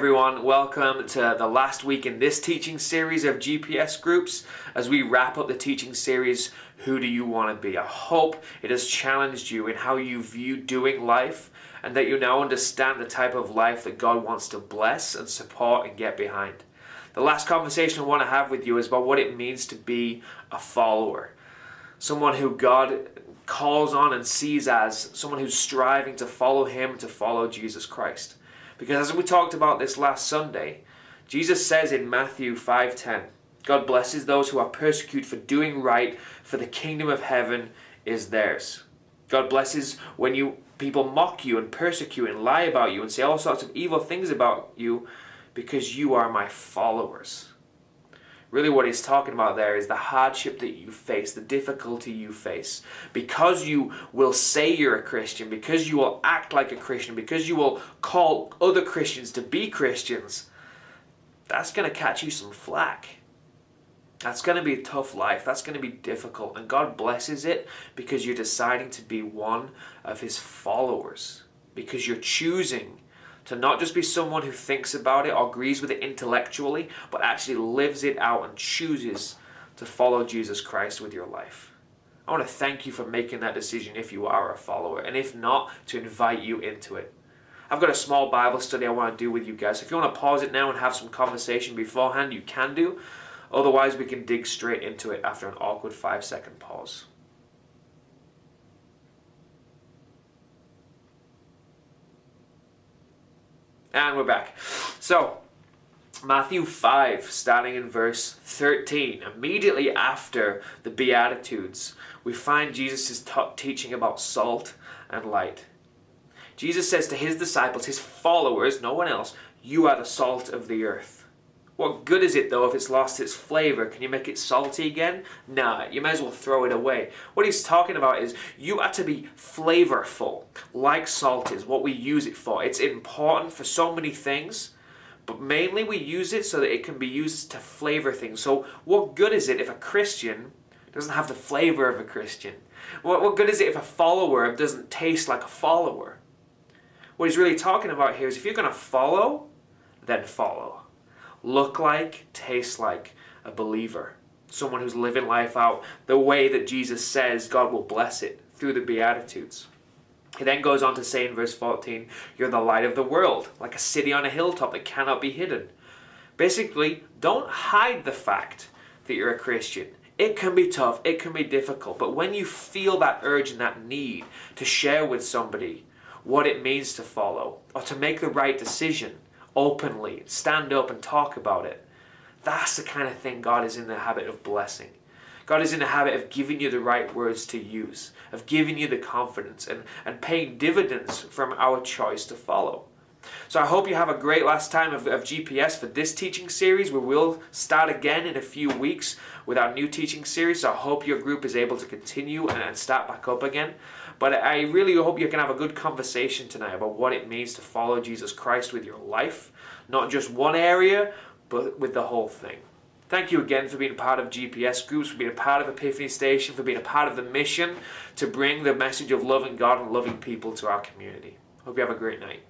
everyone, welcome to the last week in this teaching series of GPS groups as we wrap up the teaching series, Who Do You Want to Be? I hope it has challenged you in how you view doing life and that you now understand the type of life that God wants to bless and support and get behind. The last conversation I want to have with you is about what it means to be a follower. Someone who God calls on and sees as someone who's striving to follow Him, to follow Jesus Christ. Because as we talked about this last Sunday, Jesus says in Matthew 5:10, God blesses those who are persecuted for doing right, for the kingdom of heaven is theirs. God blesses when people mock you and persecute and lie about you and say all sorts of evil things about you because you are my followers. Really what he's talking about there is the hardship that you face, the difficulty you face. Because you will say you're a Christian, because you will act like a Christian, because you will call other Christians to be Christians, that's going to catch you some flack. That's going to be a tough life. That's going to be difficult. And God blesses it because you're deciding to be one of His followers. Because you're choosing to not just be someone who thinks about it or agrees with it intellectually, but actually lives it out and chooses to follow Jesus Christ with your life. I want to thank you for making that decision if you are a follower, and if not, to invite you into it. I've got a small Bible study I want to do with you guys. So if you want to pause it now and have some conversation beforehand, you can do. Otherwise, we can dig straight into it after an awkward 5-second pause. And we're back. So, Matthew 5, starting in verse 13. Immediately after the Beatitudes, we find Jesus' teaching about salt and light. Jesus says to His disciples, His followers, no one else, you are the salt of the earth. What good is it though if it's lost its flavor? Can you make it salty again? Nah, you may as well throw it away. What He's talking about is you are to be flavorful, like salt is, what we use it for. It's important for so many things, but mainly we use it so that it can be used to flavor things. So what good is it if a Christian doesn't have the flavor of a Christian? What good is it if a follower doesn't taste like a follower? What He's really talking about here is if you're going to follow, then follow. Look like, taste like a believer. Someone who's living life out the way that Jesus says God will bless it through the Beatitudes. He then goes on to say in verse 14, you're the light of the world, like a city on a hilltop that cannot be hidden. Basically, don't hide the fact that you're a Christian. It can be tough, it can be difficult, but when you feel that urge and that need to share with somebody what it means to follow or to make the right decision, openly, stand up and talk about it. That's the kind of thing God is in the habit of blessing. God is in the habit of giving you the right words to use, of giving you the confidence and paying dividends from our choice to follow. So I hope you have a great last time of GPS for this teaching series. We will start again in a few weeks with our new teaching series. So I hope your group is able to continue and start back up again. But I really hope you can have a good conversation tonight about what it means to follow Jesus Christ with your life. Not just one area, but with the whole thing. Thank you again for being a part of GPS groups, for being a part of Epiphany Station, for being a part of the mission to bring the message of loving God and loving people to our community. Hope you have a great night.